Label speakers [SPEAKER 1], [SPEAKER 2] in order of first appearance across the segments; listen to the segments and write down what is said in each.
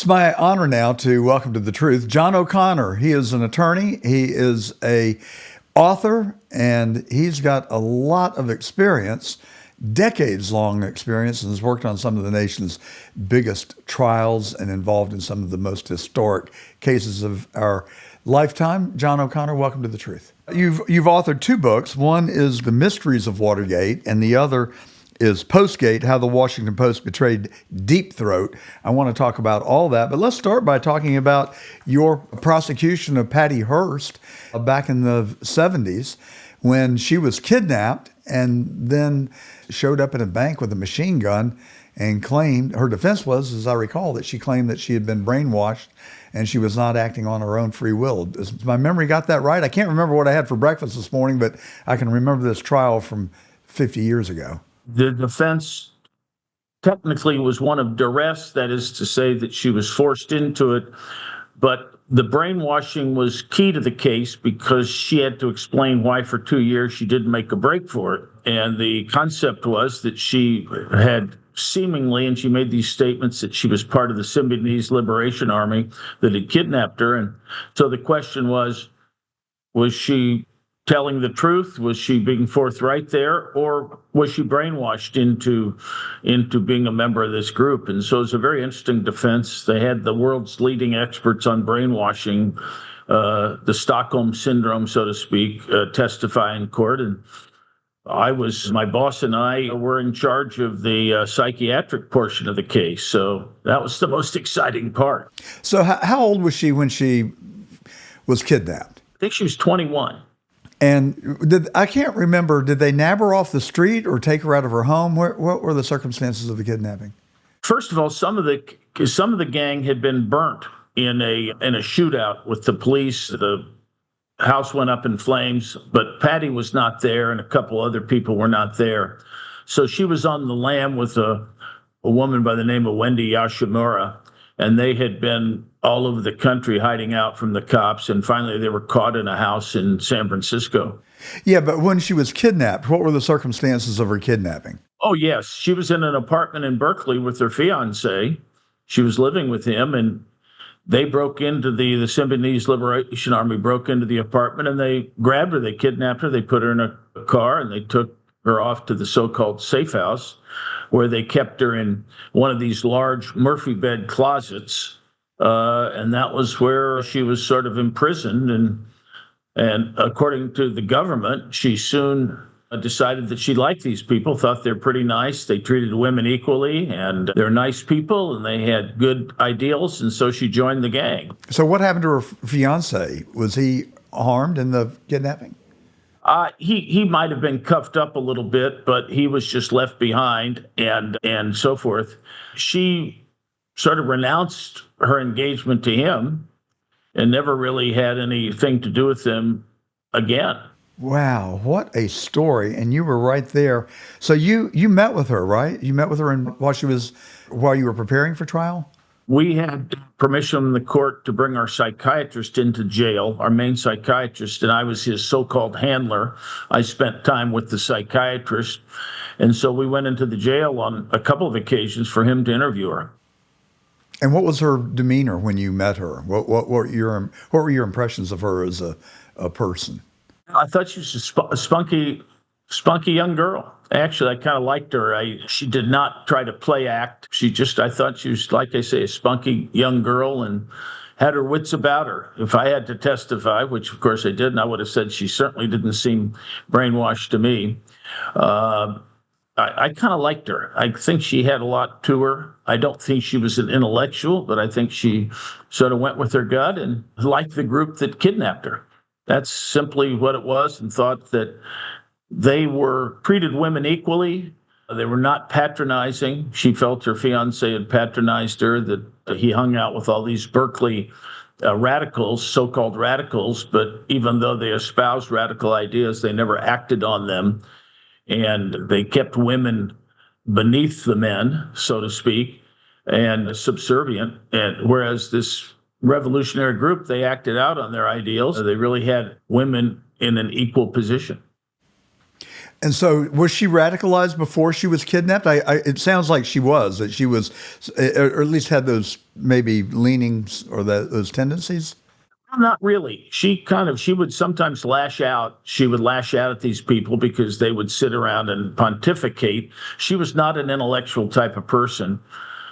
[SPEAKER 1] It's my honor now to welcome to The Truth John O'Connor. He is an attorney, he is a author, and he's got a lot of experience, decades-long experience, and has worked on some of the nation's biggest trials and involved in some of the most historic cases of our lifetime. John O'Connor, welcome to The Truth. You've authored two books. One is The Mysteries of Watergate, and the other is Postgate, How the Washington Post Betrayed Deep Throat. I want to talk about all that, but let's start by talking about your prosecution of Patty Hearst back in the 70s when she was kidnapped and then showed up in a bank with a machine gun and claimed, her defense was, as I recall, that she claimed that she had been brainwashed and she was not acting on her own free will. Does my memory got that right? I can't remember what I had for breakfast this morning, but I can remember this trial from 50 years ago.
[SPEAKER 2] The defense technically was one of duress, that is to say that she was forced into it, but the brainwashing was key to the case because she had to explain why for 2 years she didn't make a break for it. And the concept was that she had seemingly, and she made these statements, that she was part of the Symbionese Liberation Army that had kidnapped her. And so the question was she telling the truth? Was she being forthright there? Or was she brainwashed into being a member of this group? And so it's a very interesting defense. They had the world's leading experts on brainwashing, the Stockholm Syndrome, so to speak, testify in court. And my boss and I were in charge of the psychiatric portion of the case. So that was the most exciting part.
[SPEAKER 1] So how old was she when she was kidnapped?
[SPEAKER 2] I think she was 21.
[SPEAKER 1] And I can't remember, did they nab her off the street or take her out of her home? What were the circumstances of the kidnapping?
[SPEAKER 2] First of all, some of the gang had been burnt in a shootout with the police. The house went up in flames, but Patty was not there, and a couple other people were not there. So she was on the lam with a woman by the name of Wendy Yashimura, and they had been all over the country hiding out from the cops, and finally they were caught in a house in San Francisco.
[SPEAKER 1] Yeah, but when she was kidnapped, what were the circumstances of her kidnapping?
[SPEAKER 2] Oh, yes. She was in an apartment in Berkeley with her fiancé. She was living with him, and they broke into the Symbionese Liberation Army broke into the apartment, and they grabbed her. They kidnapped her. They put her in a car, and they took her off to the so-called safe house, where they kept her in one of these large Murphy bed closets. And that was where she was sort of imprisoned. And according to the government, she soon decided that she liked these people, thought they're pretty nice. They treated women equally, and they're nice people, and they had good ideals. And so she joined the gang.
[SPEAKER 1] So what happened to her fiance? Was he harmed in the kidnapping?
[SPEAKER 2] He might have been cuffed up a little bit, but he was just left behind and so forth. She sort of renounced her engagement to him and never really had anything to do with him again.
[SPEAKER 1] Wow, what a story. And you were right there. So you met with her, right? You met with her while you were preparing for trial?
[SPEAKER 2] We had permission from the court to bring our psychiatrist into jail, our main psychiatrist, and I was his so-called handler. I spent time with the psychiatrist, and so we went into the jail on a couple of occasions for him to interview her.
[SPEAKER 1] And what was her demeanor when you met her? What were your impressions of her as a person?
[SPEAKER 2] I thought she was a spunky young girl. Actually, I kind of liked her. She did not try to play act. I thought she was, like I say, a spunky young girl and had her wits about her. If I had to testify, which of course I didn't, I would have said she certainly didn't seem brainwashed to me. I kind of liked her. I think she had a lot to her. I don't think she was an intellectual, but I think she sort of went with her gut and liked the group that kidnapped her. That's simply what it was, and thought that they treated women equally. They were not patronizing. She felt her fiancé had patronized her, that he hung out with all these Berkeley radicals, so-called radicals, but even though they espoused radical ideas, they never acted on them. And they kept women beneath the men, so to speak, and subservient. And whereas this revolutionary group, they acted out on their ideals. They really had women in an equal position.
[SPEAKER 1] And so, was she radicalized before she was kidnapped? It sounds like she was, that she was, or at least had those maybe leanings or those tendencies.
[SPEAKER 2] Not really. She would sometimes lash out. She would lash out at these people because they would sit around and pontificate. She was not an intellectual type of person.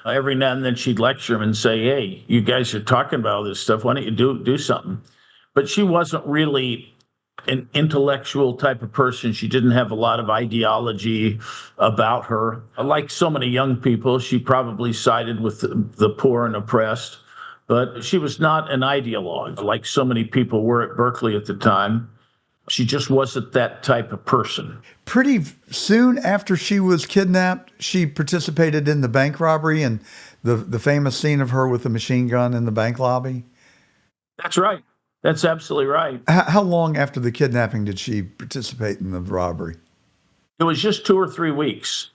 [SPEAKER 2] Every now and then she'd lecture them and say, "Hey, you guys are talking about all this stuff. Why don't you do something?" But she wasn't really an intellectual type of person. She didn't have a lot of ideology about her. Like so many young people, she probably sided with the poor and oppressed, but she was not an ideologue like so many people were at Berkeley at the time. She just wasn't that type of person.
[SPEAKER 1] Pretty soon after she was kidnapped, she participated in the bank robbery and the famous scene of her with the machine gun in the bank lobby.
[SPEAKER 2] That's right. That's absolutely right.
[SPEAKER 1] How long after the kidnapping did she participate in the robbery?
[SPEAKER 2] It was just 2 or 3 weeks.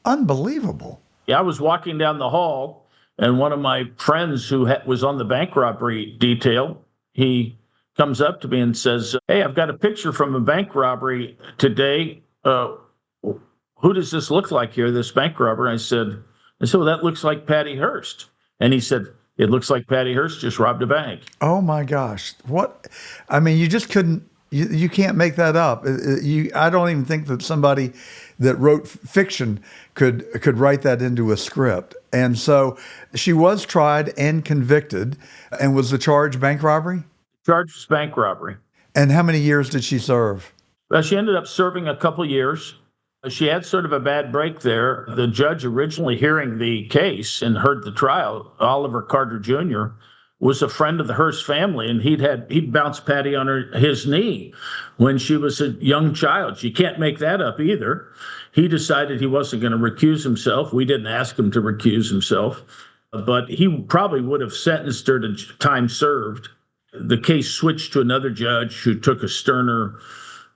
[SPEAKER 1] Unbelievable.
[SPEAKER 2] Yeah, I was walking down the hall, and one of my friends who was on the bank robbery detail, he comes up to me and says, "Hey, I've got a picture from a bank robbery today. Who does this look like here, this bank robber?" I said, "Well, that looks like Patty Hearst." And he said, "It looks like Patty Hearst just robbed a bank."
[SPEAKER 1] Oh my gosh. What? I mean, you just couldn't, you can't make that up. I don't even think that somebody that wrote fiction could write that into a script. And so she was tried and convicted. And was the charge bank robbery?
[SPEAKER 2] Charged was bank robbery.
[SPEAKER 1] And how many years did she serve?
[SPEAKER 2] Well, she ended up serving a couple years. She had sort of a bad break there. The judge originally hearing the case and heard the trial, Oliver Carter Jr., was a friend of the Hearst family, and he'd bounced Patty on his knee when she was a young child. You can't make that up either. He decided he wasn't going to recuse himself. We didn't ask him to recuse himself, but he probably would have sentenced her to time served. The case switched to another judge who took a sterner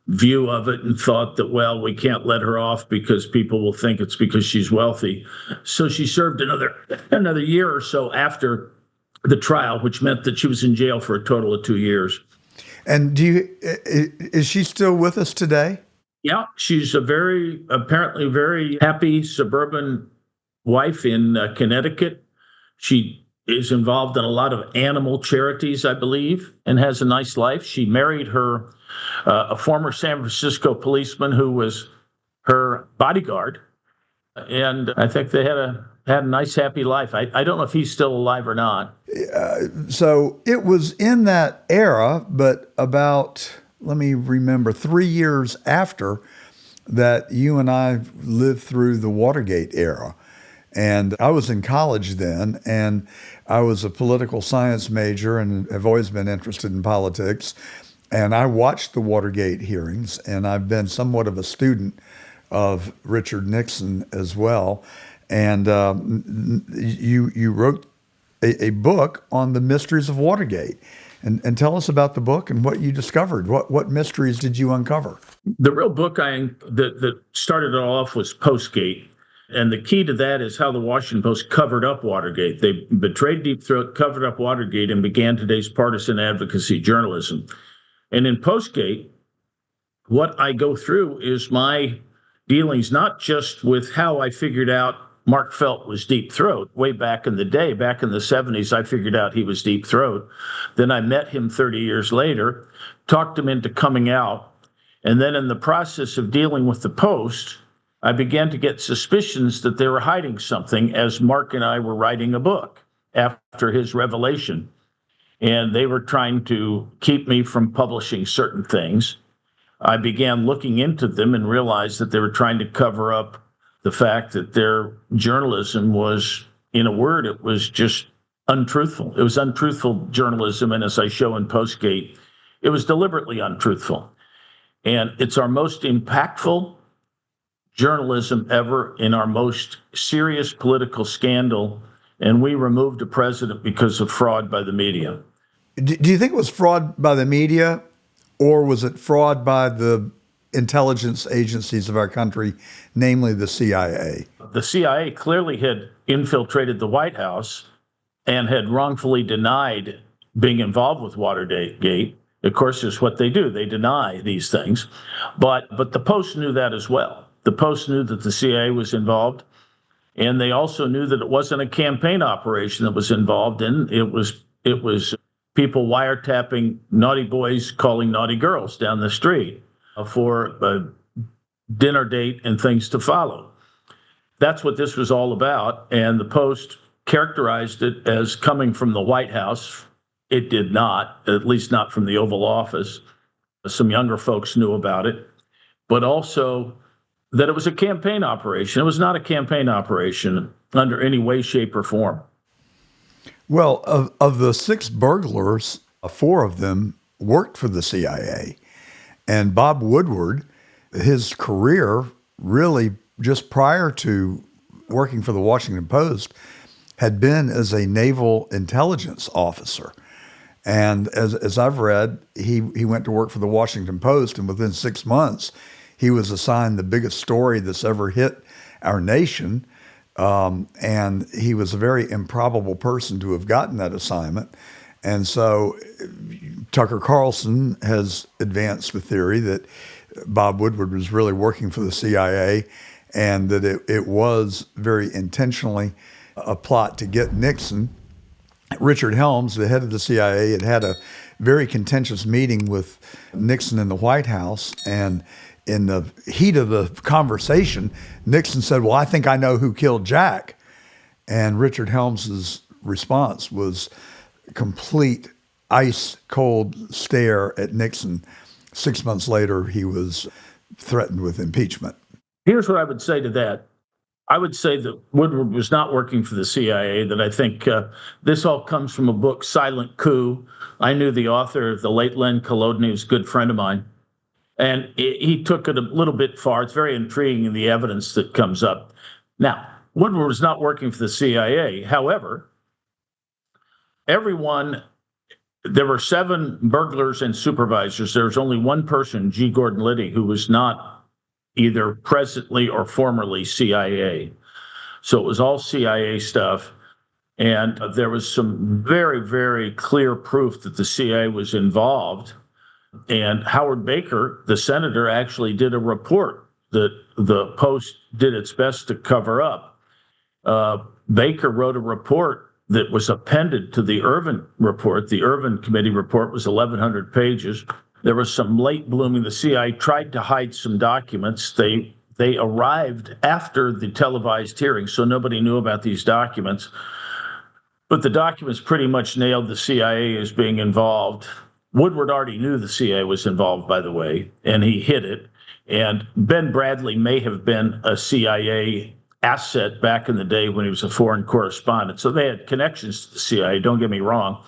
[SPEAKER 2] view of it and thought that, well, we can't let her off because people will think it's because she's wealthy. So she served another year or so after the trial, which meant that she was in jail for a total of 2 years.
[SPEAKER 1] And is she still with us today?
[SPEAKER 2] Yeah, she's apparently very happy suburban wife in Connecticut. She is involved in a lot of animal charities, I believe, and has a nice life. She married a former San Francisco policeman who was her bodyguard, and I think they had a nice, happy life. I don't know if he's still alive or not.
[SPEAKER 1] So it was in that era, but about, let me remember, 3 years after that, you and I lived through the Watergate era. And I was in college then, and I was a political science major and have always been interested in politics. And I watched the Watergate hearings, and I've been somewhat of a student of Richard Nixon as well. And you wrote a book on the mysteries of Watergate. And tell us about the book and what you discovered. What mysteries did you uncover?
[SPEAKER 2] The real book that started it all off was Postgate. And the key to that is how the Washington Post covered up Watergate. They betrayed Deep Throat, covered up Watergate, and began today's partisan advocacy journalism. And in Postgate, what I go through is my dealings, not just with how I figured out Mark Felt was Deep Throat. Way back in the day, back in the 70s, I figured out he was Deep Throat. Then I met him 30 years later, talked him into coming out. And then in the process of dealing with the Post, I began to get suspicions that they were hiding something as Mark and I were writing a book after his revelation. And they were trying to keep me from publishing certain things. I began looking into them and realized that they were trying to cover up the fact that their journalism was, in a word, it was just untruthful. It was untruthful journalism. And as I show in Postgate, it was deliberately untruthful. And it's our most impactful journalism ever in our most serious political scandal. And we removed a president because of fraud by the media.
[SPEAKER 1] Do you think it was fraud by the media, or was it fraud by the intelligence agencies of our country, namely the CIA?
[SPEAKER 2] The CIA clearly had infiltrated the White House and had wrongfully denied being involved with Watergate. Of course, it's what they do. They deny these things. But the Post knew that as well. The Post knew that the CIA was involved, and they also knew that it wasn't a campaign operation that was involved in. It was people wiretapping naughty boys calling naughty girls down the street for a dinner date and things to follow. That's what this was all about, and the Post characterized it as coming from the White House. It did not, at least not from the Oval Office. Some younger folks knew about it, but also that it was a campaign operation. It was not a campaign operation under any way, shape, or form.
[SPEAKER 1] Well, of the 6 burglars, 4 of them worked for the CIA. And Bob Woodward, his career really just prior to working for the Washington Post had been as a naval intelligence officer. And as I've read, he went to work for the Washington Post, and within 6 months, he was assigned the biggest story that's ever hit our nation. And he was a very improbable person to have gotten that assignment. And so Tucker Carlson has advanced the theory that Bob Woodward was really working for the CIA, and that it was very intentionally a plot to get Nixon. Richard Helms, the head of the CIA, had a very contentious meeting with Nixon in the White House, and in the heat of the conversation, Nixon said, "Well, I think I know who killed Jack." And Richard Helms's response was a complete ice cold stare at Nixon. 6 months later, he was threatened with impeachment.
[SPEAKER 2] Here's what I would say to that. I would say that Woodward was not working for the CIA, that I think this all comes from a book, Silent Coup. I knew the author, the late Len Kolodny, was a good friend of mine. And he took it a little bit far. It's very intriguing in the evidence that comes up. Now, Woodward was not working for the CIA. However, there were 7 burglars and supervisors. There was only one person, G. Gordon Liddy, who was not either presently or formerly CIA. So it was all CIA stuff. And there was some very, very clear proof that the CIA was involved. And Howard Baker, the senator, actually did a report that the Post did its best to cover up. Baker wrote a report that was appended to the Irvin report. The Irvin Committee report was 1,100 pages. There was some late blooming. The CIA tried to hide some documents. They arrived after the televised hearing, so nobody knew about these documents. But the documents pretty much nailed the CIA as being involved. Woodward already knew the CIA was involved, by the way, and he hid it. And Ben Bradley may have been a CIA asset back in the day when he was a foreign correspondent. So they had connections to the CIA, don't get me wrong.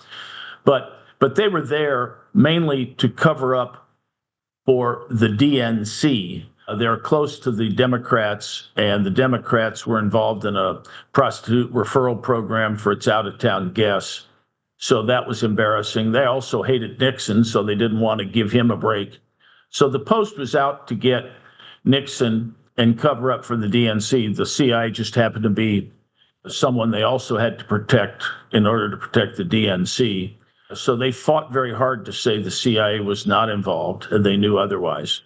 [SPEAKER 2] But they were there mainly to cover up for the DNC. They're close to the Democrats, and the Democrats were involved in a prostitute referral program for its out-of-town guests. So that was embarrassing. They also hated Nixon, so they didn't want to give him a break. So the Post was out to get Nixon and cover up for the DNC. The CIA just happened to be someone they also had to protect in order to protect the DNC. So they fought very hard to say the CIA was not involved, and they knew otherwise.